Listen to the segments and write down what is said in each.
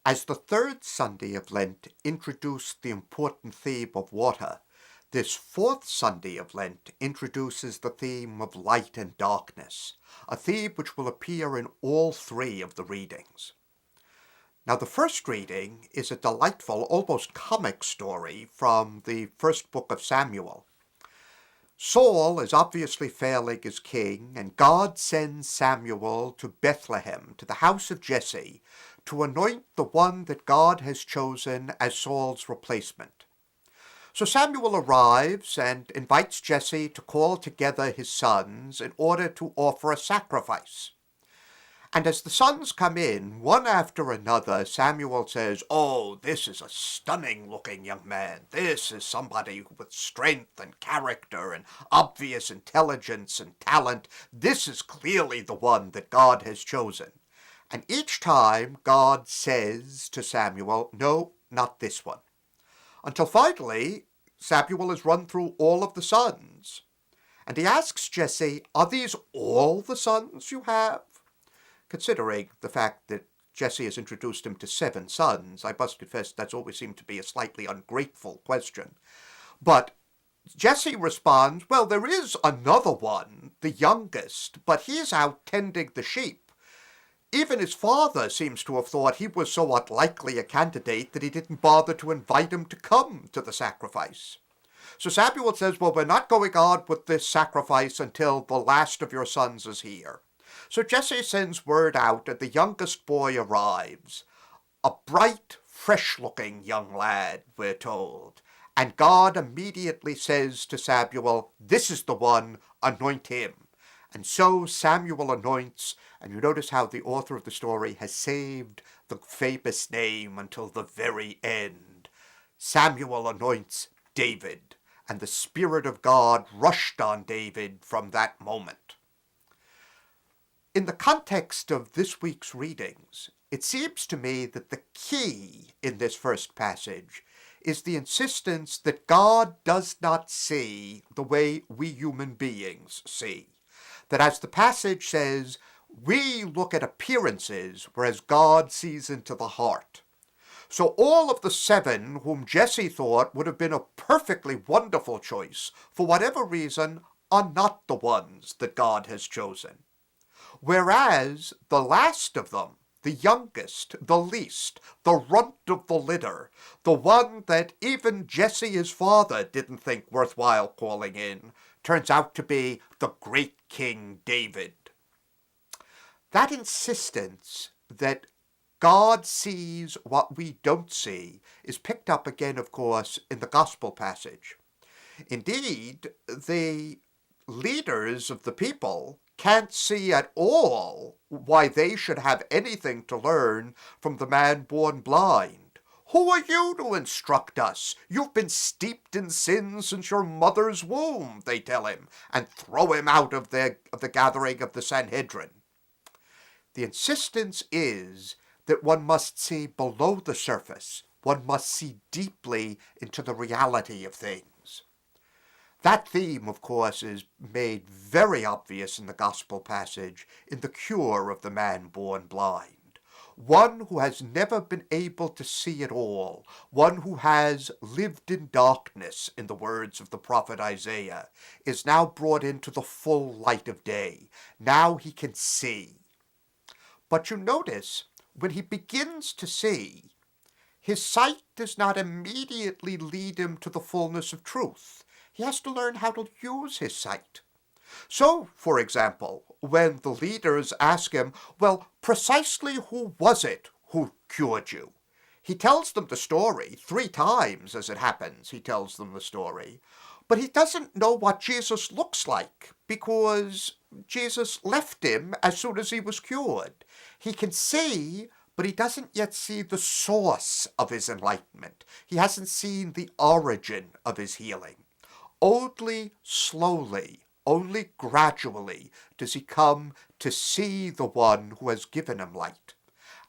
As the third Sunday of Lent introduced the important theme of water, this fourth Sunday of Lent introduces the theme of light and darkness, a theme which will appear in all three of the readings. Now, the first reading is a delightful, almost comic story from the first book of Samuel. Saul is obviously failing as king, and God sends Samuel to Bethlehem, to the house of Jesse, to anoint the one that God has chosen as Saul's replacement. So Samuel arrives and invites Jesse to call together his sons in order to offer a sacrifice. And as the sons come in, one after another, Samuel says, "Oh, this is a stunning-looking young man. This is somebody with strength and character and obvious intelligence and talent. This is clearly the one that God has chosen." And each time, God says to Samuel, "No, not this one." Until finally, Samuel has run through all of the sons. And he asks Jesse, "Are these all the sons you have?" Considering the fact that Jesse has introduced him to 7 sons, I must confess that's always seemed to be a slightly ungrateful question. But Jesse responds, "Well, there is another one, the youngest, but he's out tending the sheep. Even his father seems to have thought he was so unlikely a candidate that he didn't bother to invite him to come to the sacrifice." So Samuel says, "Well, we're not going on with this sacrifice until the last of your sons is here." So Jesse sends word out, and the youngest boy arrives. A bright, fresh-looking young lad, we're told. And God immediately says to Samuel, "This is the one, anoint him." And so Samuel anoints, and you notice how the author of the story has saved the famous name until the very end. Samuel anoints David, and the Spirit of God rushed on David from that moment. In the context of this week's readings, it seems to me that the key in this first passage is the insistence that God does not see the way we human beings see. That, as the passage says, we look at appearances, whereas God sees into the heart. So all of the 7 whom Jesse thought would have been a perfectly wonderful choice, for whatever reason, are not the ones that God has chosen. Whereas the last of them, the youngest, the least, the runt of the litter, the one that even Jesse, his father, didn't think worthwhile calling in, turns out to be the great King David. That insistence that God sees what we don't see is picked up again, of course, in the gospel passage. Indeed, the leaders of the people can't see at all why they should have anything to learn from the man born blind. "Who are you to instruct us? You've been steeped in sin since your mother's womb," they tell him, and throw him out of the gathering of the Sanhedrin. The insistence is that one must see below the surface. One must see deeply into the reality of things. That theme, of course, is made very obvious in the gospel passage in the cure of the man born blind. One who has never been able to see at all, one who has lived in darkness, in the words of the prophet Isaiah, is now brought into the full light of day. Now he can see. But you notice, when he begins to see, his sight does not immediately lead him to the fullness of truth. He has to learn how to use his sight. So, for example, when the leaders ask him, "Well, precisely who was it who cured you?" He tells them the story 3 times, as it happens. He tells them the story. But he doesn't know what Jesus looks like, because Jesus left him as soon as he was cured. He can see, but he doesn't yet see the source of his enlightenment. He hasn't seen the origin of his healing. Only slowly, only gradually does he come to see the one who has given him light.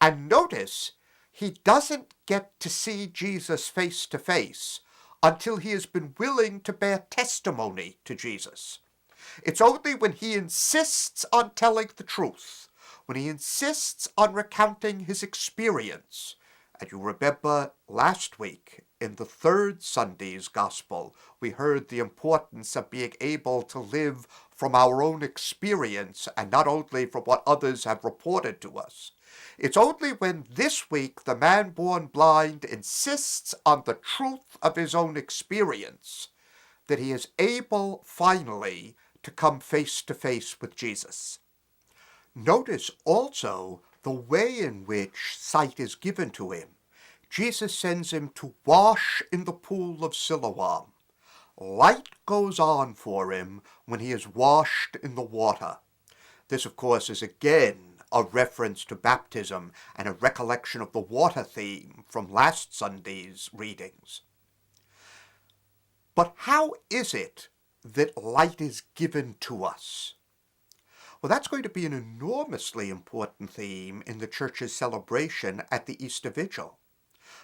And notice, he doesn't get to see Jesus face to face until he has been willing to bear testimony to Jesus. It's only when he insists on telling the truth, when he insists on recounting his experience, And you remember last week in the third Sunday's Gospel, we heard the importance of being able to live from our own experience and not only from what others have reported to us. It's only when this week the man born blind insists on the truth of his own experience that he is able finally to come face to face with Jesus. Notice also the way in which sight is given to him. Jesus sends him to wash in the pool of Siloam. Light goes on for him when he is washed in the water. This, of course, is again a reference to baptism and a recollection of the water theme from last Sunday's readings. But how is it that light is given to us? Well, that's going to be an enormously important theme in the Church's celebration at the Easter Vigil.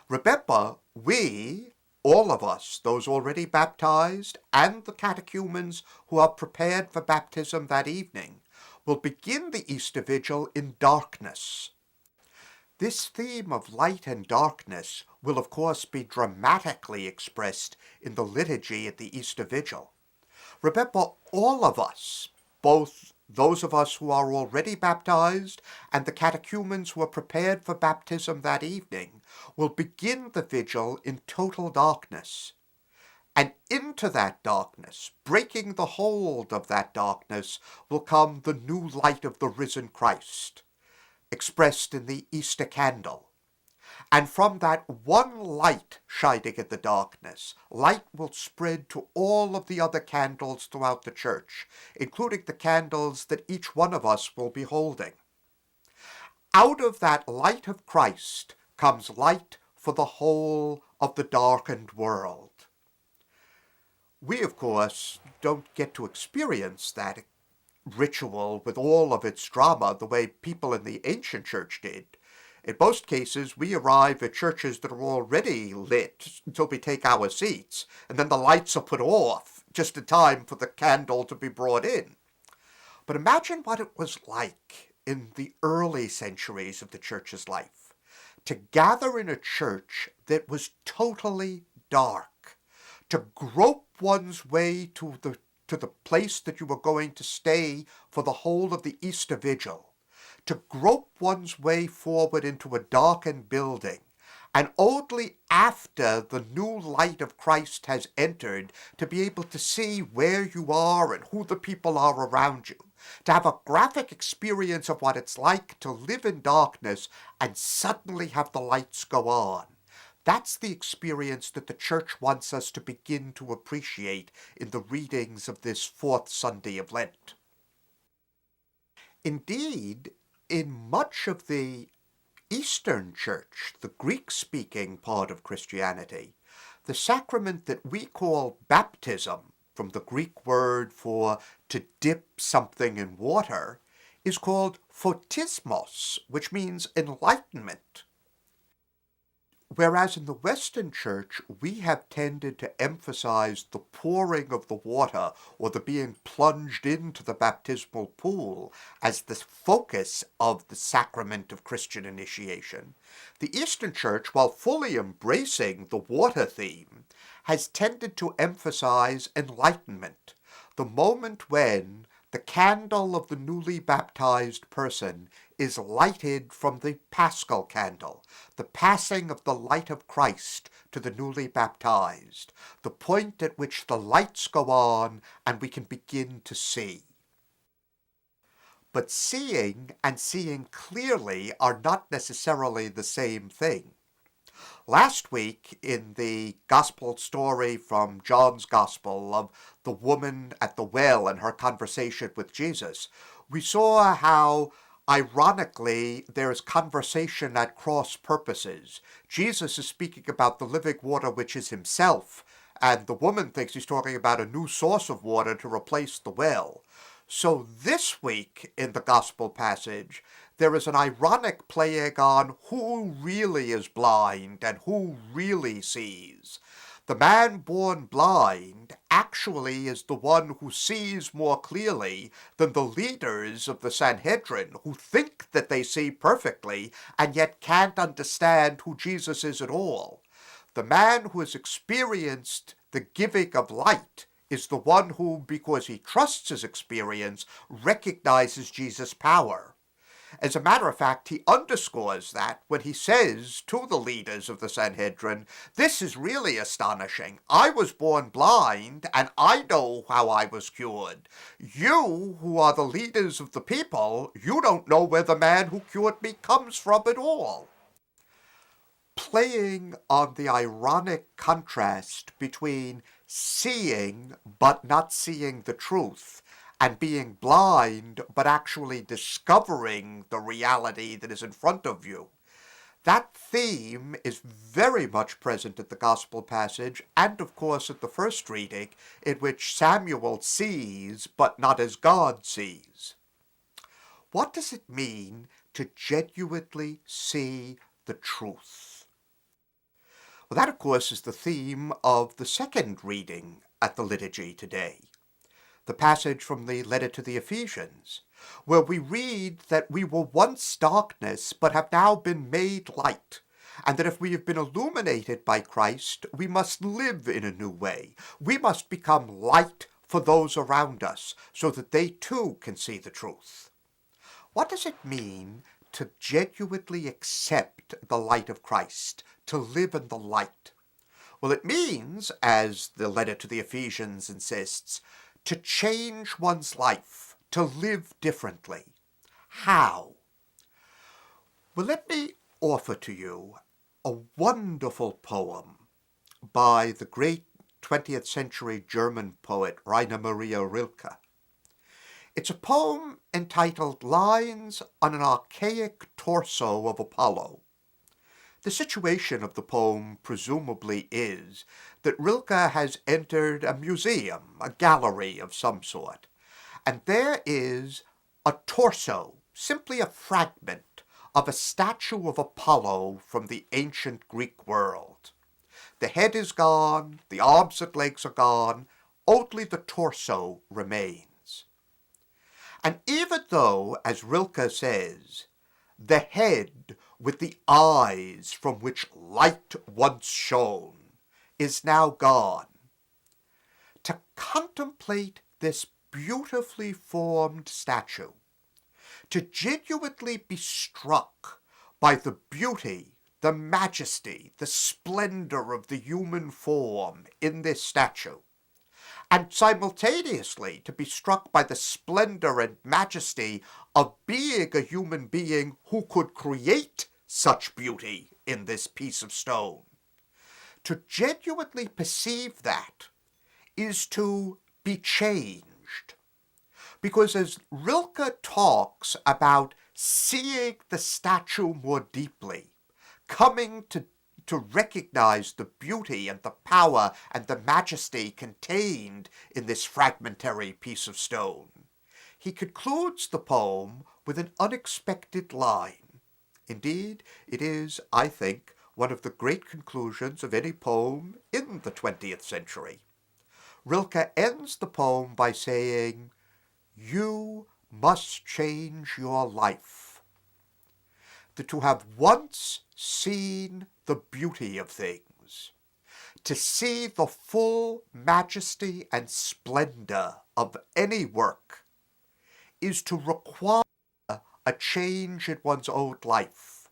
Remember, we, all of us, those already baptized and the catechumens who are prepared for baptism that evening, will begin the Easter Vigil in darkness. This theme of light and darkness will, of course, be dramatically expressed in the liturgy at the Easter Vigil. Remember, all of us, both those of us who are already baptized and the catechumens who are prepared for baptism that evening, will begin the vigil in total darkness. And into that darkness, breaking the hold of that darkness, will come the new light of the risen Christ, expressed in the Easter candle. And from that one light shining in the darkness, light will spread to all of the other candles throughout the church, including the candles that each one of us will be holding. Out of that light of Christ comes light for the whole of the darkened world. We, of course, don't get to experience that ritual with all of its drama the way people in the ancient church did. In most cases, we arrive at churches that are already lit until we take our seats, and then the lights are put off just in time for the candle to be brought in. But imagine what it was like in the early centuries of the church's life, to gather in a church that was totally dark, to grope one's way to the place that you were going to stay for the whole of the Easter Vigil, to grope one's way forward into a darkened building, and only after the new light of Christ has entered to be able to see where you are and who the people are around you, to have a graphic experience of what it's like to live in darkness and suddenly have the lights go on. That's the experience that the Church wants us to begin to appreciate in the readings of this fourth Sunday of Lent. Indeed, in much of the Eastern Church, the Greek-speaking part of Christianity, the sacrament that we call baptism, from the Greek word for to dip something in water, is called photismos, which means enlightenment. Whereas in the Western Church, we have tended to emphasize the pouring of the water or the being plunged into the baptismal pool as the focus of the sacrament of Christian initiation, the Eastern Church, while fully embracing the water theme, has tended to emphasize enlightenment, the moment when the candle of the newly baptized person is lighted from the paschal candle, the passing of the light of Christ to the newly baptized, the point at which the lights go on and we can begin to see. But seeing and seeing clearly are not necessarily the same thing. Last week, in the gospel story from John's gospel of the woman at the well and her conversation with Jesus, we saw how, ironically, there is conversation at cross purposes. Jesus is speaking about the living water which is himself, and the woman thinks he's talking about a new source of water to replace the well. So this week in the gospel passage, there is an ironic playing on who really is blind and who really sees. The man born blind actually is the one who sees more clearly than the leaders of the Sanhedrin, who think that they see perfectly and yet can't understand who Jesus is at all. The man who has experienced the giving of light is the one who, because he trusts his experience, recognizes Jesus' power. As a matter of fact, he underscores that when he says to the leaders of the Sanhedrin, "This is really astonishing. I was born blind, and I know how I was cured. You, who are the leaders of the people, you don't know where the man who cured me comes from at all." Playing on the ironic contrast between seeing but not seeing the truth, and being blind but actually discovering the reality that is in front of you. That theme is very much present at the Gospel passage, and of course at the first reading, in which Samuel sees but not as God sees. What does it mean to genuinely see the truth? Well, that of course is the theme of the second reading at the liturgy today. The passage from the letter to the Ephesians, where we read that we were once darkness, but have now been made light, and that if we have been illuminated by Christ, we must live in a new way. We must become light for those around us, so that they too can see the truth. What does it mean to genuinely accept the light of Christ, to live in the light? Well, it means, as the letter to the Ephesians insists, to change one's life, to live differently. How? Well, let me offer to you a wonderful poem by the great 20th century German poet Rainer Maria Rilke. It's a poem entitled Lines on an Archaic Torso of Apollo. The situation of the poem presumably is that Rilke has entered a museum, a gallery of some sort, and there is a torso, simply a fragment of a statue of Apollo from the ancient Greek world. The head is gone, the arms and legs are gone, only the torso remains. And even though, as Rilke says, the head with the eyes from which light once shone is now gone, to contemplate this beautifully formed statue, to genuinely be struck by the beauty, the majesty, the splendor of the human form in this statue, and simultaneously to be struck by the splendor and majesty of being a human being who could create such beauty in this piece of stone. To genuinely perceive that is to be changed. Because as Rilke talks about seeing the statue more deeply, coming to recognize the beauty and the power and the majesty contained in this fragmentary piece of stone, he concludes the poem with an unexpected line. Indeed, it is, I think, one of the great conclusions of any poem in the 20th century. Rilke ends the poem by saying, "You must change your life." That to have once seen the beauty of things, to see the full majesty and splendor of any work, is to require a change in one's own life.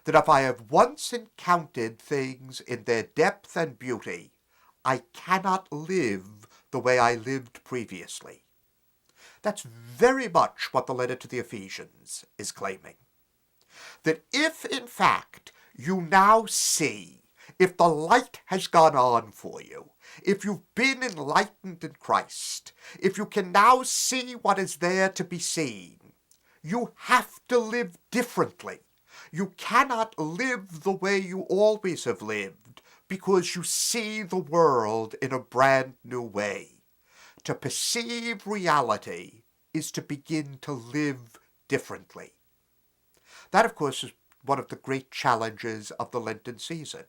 That if I have once encountered things in their depth and beauty, I cannot live the way I lived previously. That's very much what the letter to the Ephesians is claiming. That if, in fact, you now see, if the light has gone on for you, if you've been enlightened in Christ, if you can now see what is there to be seen, you have to live differently. You cannot live the way you always have lived because you see the world in a brand new way. To perceive reality is to begin to live differently. That, of course, is one of the great challenges of the Lenten season.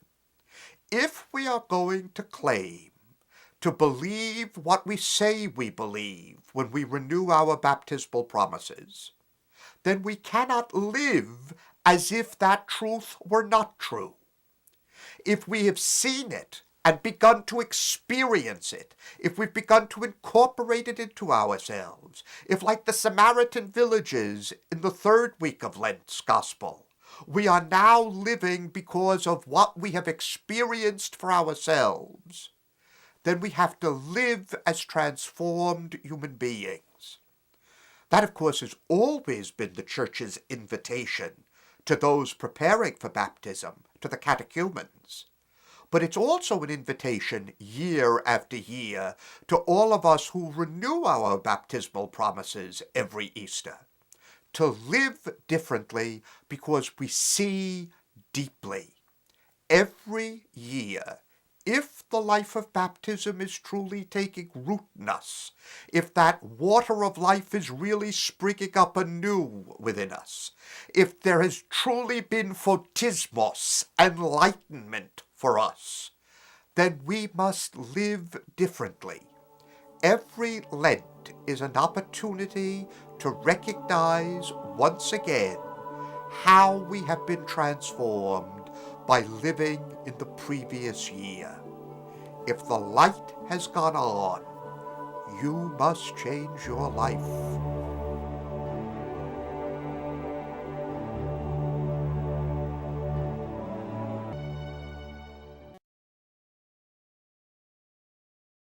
If we are going to claim to believe what we say we believe when we renew our baptismal promises, then we cannot live as if that truth were not true. If we have seen it and begun to experience it, if we've begun to incorporate it into ourselves, if like the Samaritan villages in the third week of Lent's Gospel, we are now living because of what we have experienced for ourselves, then we have to live as transformed human beings. That, of course, has always been the Church's invitation to those preparing for baptism, to the catechumens. But it's also an invitation year after year to all of us who renew our baptismal promises every Easter, to live differently because we see deeply. Every year, if the life of baptism is truly taking root in us, if that water of life is really springing up anew within us, if there has truly been photismos, enlightenment for us, then we must live differently. Every Lent is an opportunity to recognize once again how we have been transformed by living in the previous year. If the light has gone on, you must change your life.